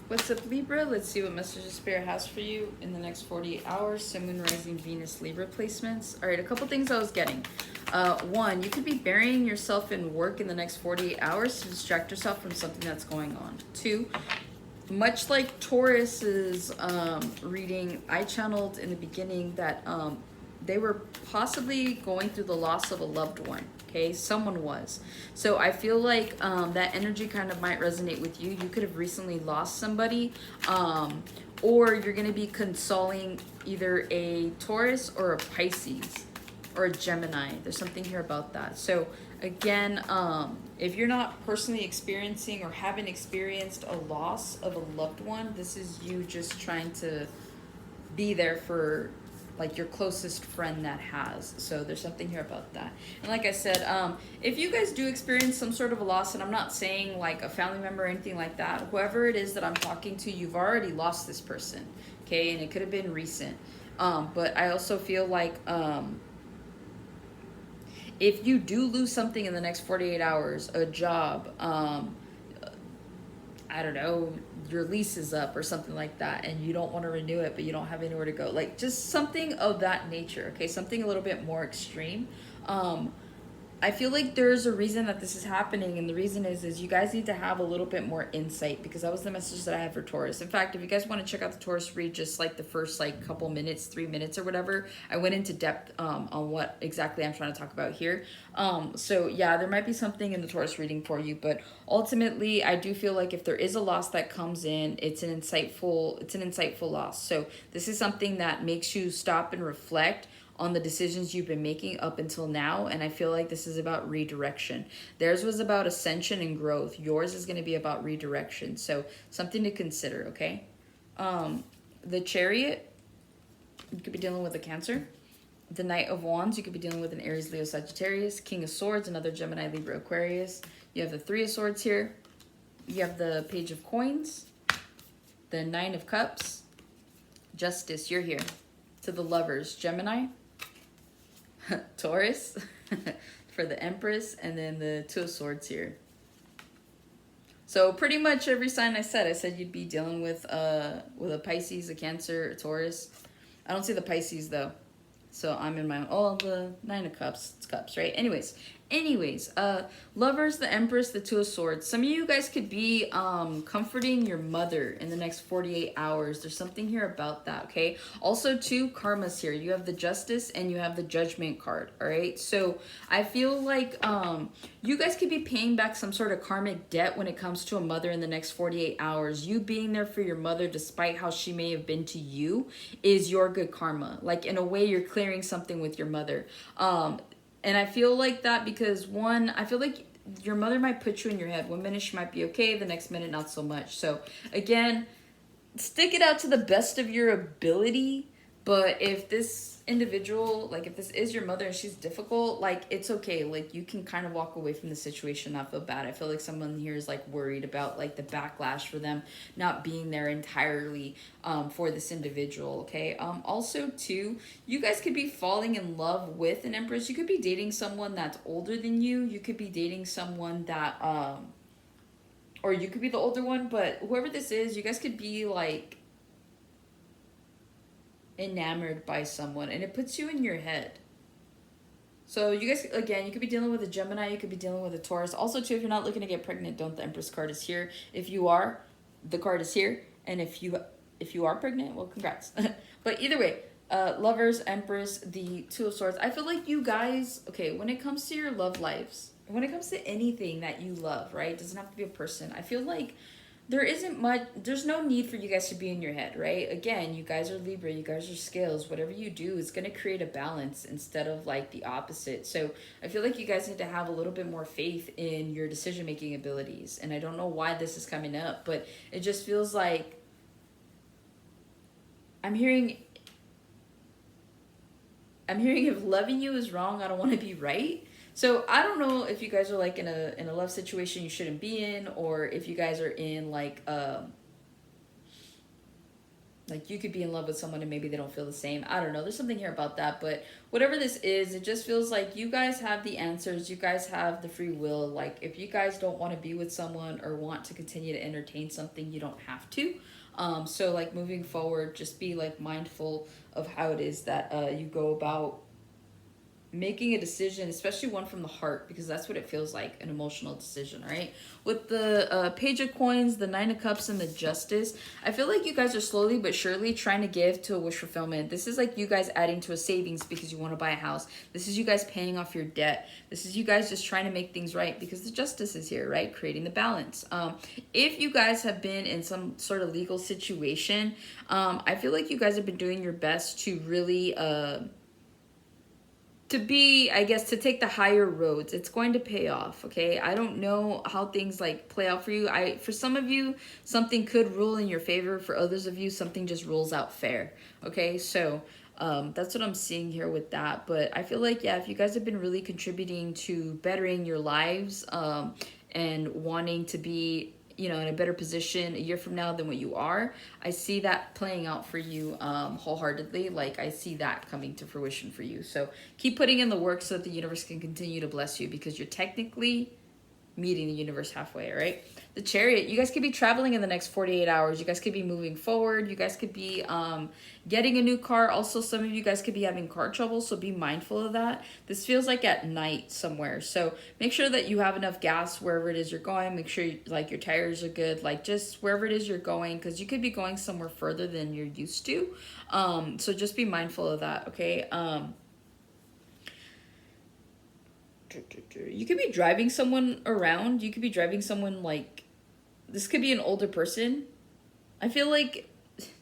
What's up, Libra? Let's see what messages Spirit has for you in the next 48 hours. Sun, Moon, Rising, Venus, Libra placements. All right, a couple things I was getting. One, you could be burying yourself in work in the next 48 hours to distract yourself from something that's going on. Two, much like Taurus's reading, I channeled in the beginning that they were possibly going through the loss of a loved one. Okay, someone was. So I feel like that energy kind of might resonate with you. You could have recently lost somebody, or you're going to be consoling either a Taurus or a Pisces or a Gemini. There's something here about that. So again, if you're not personally experiencing or haven't experienced a loss of a loved one, this is you just trying to be there for like your closest friend that has. So there's something here about that. And like I said, if you guys do experience some sort of a loss, and I'm not saying like a family member or anything like that, whoever it is that I'm talking to, you've already lost this person, okay? And it could have been recent. But I also feel like if you do lose something in the next 48 hours, a job, I don't know, your lease is up or something like that, and you don't want to renew it, but you don't have anywhere to go. Like just something of that nature, okay? Something a little bit more extreme. I feel like there's a reason that this is happening, and the reason is you guys need to have a little bit more insight, because that was the message that I had for Taurus. In fact, if you guys want to check out the Taurus read, just like the first like couple minutes, 3 minutes or whatever, I went into depth on what exactly I'm trying to talk about here. So yeah, there might be something in the Taurus reading for you, but ultimately I do feel like if there is a loss that comes in, it's an insightful loss. So this is something that makes you stop and reflect on the decisions you've been making up until now, and I feel like this is about redirection. Theirs was about ascension and growth. Yours is going to be about redirection. So something to consider, okay? The Chariot, you could be dealing with a Cancer. The Knight of Wands, you could be dealing with an Aries, Leo, Sagittarius. King of Swords, another Gemini, Libra, Aquarius. You have the Three of Swords here. You have the Page of Coins. The Nine of Cups. Justice, you're here. To the Lovers, Gemini. Taurus for the Empress, and then the Two of Swords here. So pretty much every sign I said you'd be dealing with a Pisces, a Cancer, a Taurus. I don't see the Pisces though. So I'm in my own, oh, the Nine of Cups, it's cups, right? Anyways, Lovers, the Empress, the Two of Swords. Some of you guys could be comforting your mother in the next 48 hours. There's something here about that, okay? Also, two karmas here. You have the Justice and you have the Judgment card, all right? So I feel like you guys could be paying back some sort of karmic debt when it comes to a mother in the next 48 hours. You being there for your mother despite how she may have been to you is your good karma. Like, in a way, you're clearing something with your mother. And I feel like that because, one, I feel like your mother might put you in your head. 1 minute she might be okay, the next minute not so much. So again, stick it out to the best of your ability. But if this individual, like if this is your mother and she's difficult, like it's okay. Like you can kind of walk away from the situation, not feel bad. I feel like someone here is like worried about like the backlash for them not being there entirely for this individual, okay? Also too, you guys could be falling in love with an Empress. You could be dating someone that's older than you. You could be dating someone that or you could be the older one, but whoever this is, you guys could be like enamored by someone, and it puts you in your head. So you guys, again, you could be dealing with a Gemini, you could be dealing with a Taurus. Also too, if you're not looking to get pregnant, don't. The Empress card is here. If you are, the card is here. And if you are pregnant, well, congrats. But either way, Lovers, Empress, the Two of Swords. I feel like you guys, okay, when it comes to your love lives, when it comes to anything that you love, right? It doesn't have to be a person. I feel like there's no need for you guys to be in your head, right? Again, you guys are Libra, you guys are scales. Whatever you do is going to create a balance instead of like the opposite. So I feel like you guys need to have a little bit more faith in your decision-making abilities. And I don't know why this is coming up, but it just feels like I'm hearing if loving you is wrong, I don't want to be right. So I don't know if you guys are like in a love situation you shouldn't be in, or if you guys are in like Like you could be in love with someone and maybe they don't feel the same. I don't know. There's something here about that. But whatever this is, it just feels like you guys have the answers. You guys have the free will. Like if you guys don't want to be with someone or want to continue to entertain something, you don't have to. So like moving forward, just be like mindful of how it is that you go about making a decision, especially one from the heart, because that's what it feels like, an emotional decision, right? With the Page of Coins, the Nine of Cups, and the Justice, I feel like you guys are slowly but surely trying to give to a wish fulfillment. This is like you guys adding to a savings because you want to buy a house. This is you guys paying off your debt. This is you guys just trying to make things right because the Justice is here, right? Creating the balance. If you guys have been in some sort of legal situation, I feel like you guys have been doing your best to really to be, I guess, to take the higher roads. It's going to pay off, okay? I don't know how things like play out for you. For some of you, something could rule in your favor. For others of you, something just rules out fair, okay? So that's what I'm seeing here with that. But I feel like, yeah, if you guys have been really contributing to bettering your lives and wanting to be, you know, in a better position a year from now than what you are, I see that playing out for you wholeheartedly. Like I see that coming to fruition for you. So keep putting in the work so that the universe can continue to bless you, because you're technically meeting the universe halfway, right? The Chariot, you guys could be traveling in the next 48 hours. You guys could be moving forward. You guys could be getting a new car. Also, some of you guys could be having car trouble, so be mindful of that. This feels like at night somewhere. So make sure that you have enough gas wherever it is you're going. Make sure like your tires are good, like just wherever it is you're going, because you could be going somewhere further than you're used to. So just be mindful of that, okay? You could be driving someone around. You could be driving someone like, this could be an older person. I feel like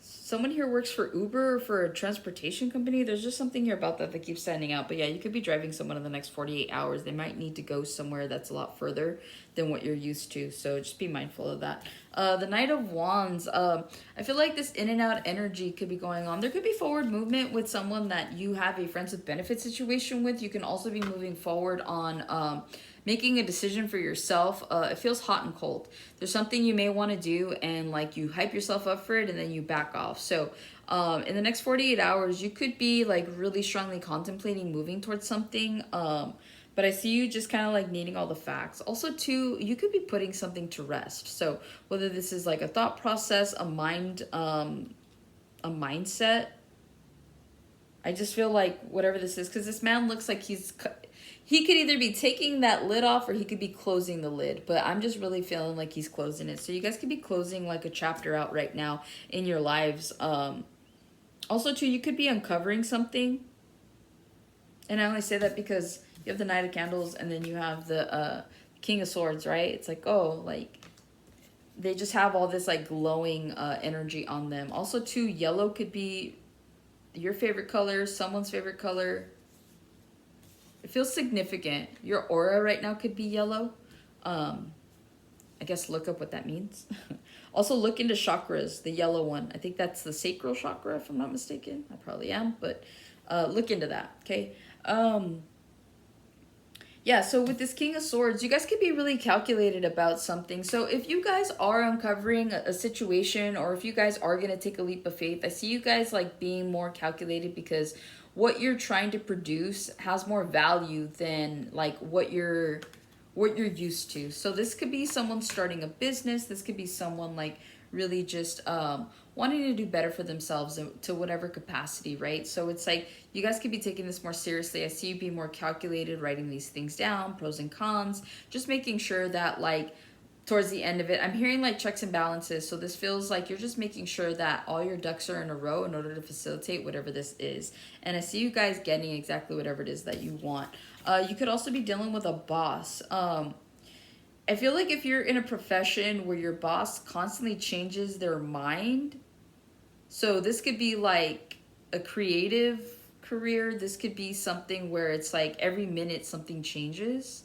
someone here works for Uber or for a transportation company. There's just something here about that that keeps standing out. But yeah, you could be driving someone in the next 48 hours. They might need to go somewhere that's a lot further than what you're used to. So just be mindful of that. The Knight of Wands. I feel like this in and out energy could be going on. There could be forward movement with someone that you have a friends with benefit situation with. You can also be moving forward on making a decision for yourself. It feels hot and cold. There's something you may want to do and like you hype yourself up for it and then you back off. So in the next 48 hours, you could be like really strongly contemplating moving towards something. But I see you just kind of like needing all the facts. Also too, you could be putting something to rest. So whether this is like a thought process, a mindset, I just feel like whatever this is, because this man looks like he could either be taking that lid off or he could be closing the lid. But I'm just really feeling like he's closing it. So you guys could be closing like a chapter out right now in your lives. Also, too, you could be uncovering something. And I only say that because you have the Knight of Candles and then you have the King of Swords, right? It's like, oh, like they just have all this like glowing energy on them. Also, too, yellow could be your favorite color, someone's favorite color. It feels significant. Your aura right now could be yellow. I guess look up what that means. Also look into chakras, the yellow one. I think that's the sacral chakra, if I'm not mistaken. I probably am, but look into that, okay? Yeah, so with this King of Swords, you guys could be really calculated about something. So if you guys are uncovering a situation, or if you guys are going to take a leap of faith, I see you guys like being more calculated because what you're trying to produce has more value than like what you're used to. So this could be someone starting a business. This could be someone like really just wanting to do better for themselves to whatever capacity, right? So it's like you guys could be taking this more seriously. I see you being more calculated, writing these things down, pros and cons, just making sure that like towards the end of it, I'm hearing like checks and balances. So this feels like you're just making sure that all your ducks are in a row in order to facilitate whatever this is. And I see you guys getting exactly whatever it is that you want. You could also be dealing with a boss. I feel like if you're in a profession where your boss constantly changes their mind, so this could be like a creative career. This could be something where it's like every minute something changes.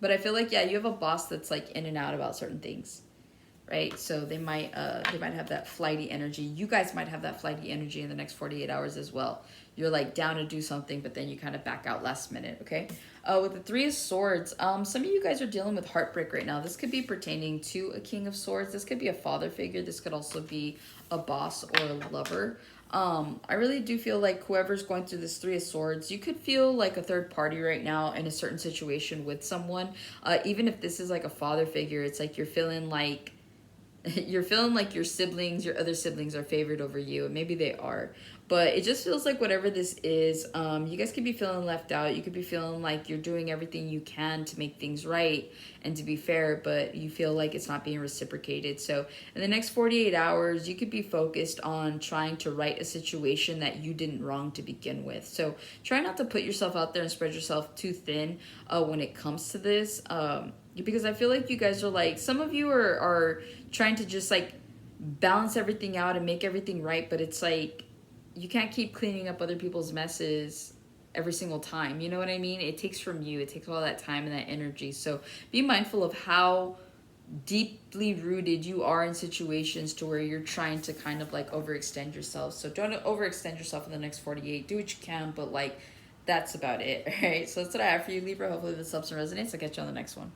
But I feel like, yeah, you have a boss that's like in and out about certain things. right? So they might have that flighty energy. You guys might have that flighty energy in the next 48 hours as well. You're like down to do something, but then you kind of back out last minute, okay? With the Three of Swords, some of you guys are dealing with heartbreak right now. This could be pertaining to a King of Swords. This could be a father figure. This could also be a boss or a lover. I really do feel like whoever's going through this Three of Swords, you could feel like a third party right now in a certain situation with someone. Even if this is like a father figure, it's like you're feeling like you're feeling like your siblings, your other siblings are favored over you, and maybe they are. But it just feels like whatever this is, you guys could be feeling left out. You could be feeling like you're doing everything you can to make things right and to be fair, but you feel like it's not being reciprocated. So in the next 48 hours, you could be focused on trying to right a situation that you didn't wrong to begin with. So try not to put yourself out there and spread yourself too thin when it comes to this. Because I feel like you guys are like, some of you are trying to just like balance everything out and make everything right, but it's like you can't keep cleaning up other people's messes every single time. You know what I mean? It takes from you. It takes all that time and that energy. So be mindful of how deeply rooted you are in situations to where you're trying to kind of like overextend yourself. So don't overextend yourself in the next 48. Do what you can, but like that's about it. All right. So that's what I have for you, Libra. Hopefully this helps and resonates. I'll catch you on the next one.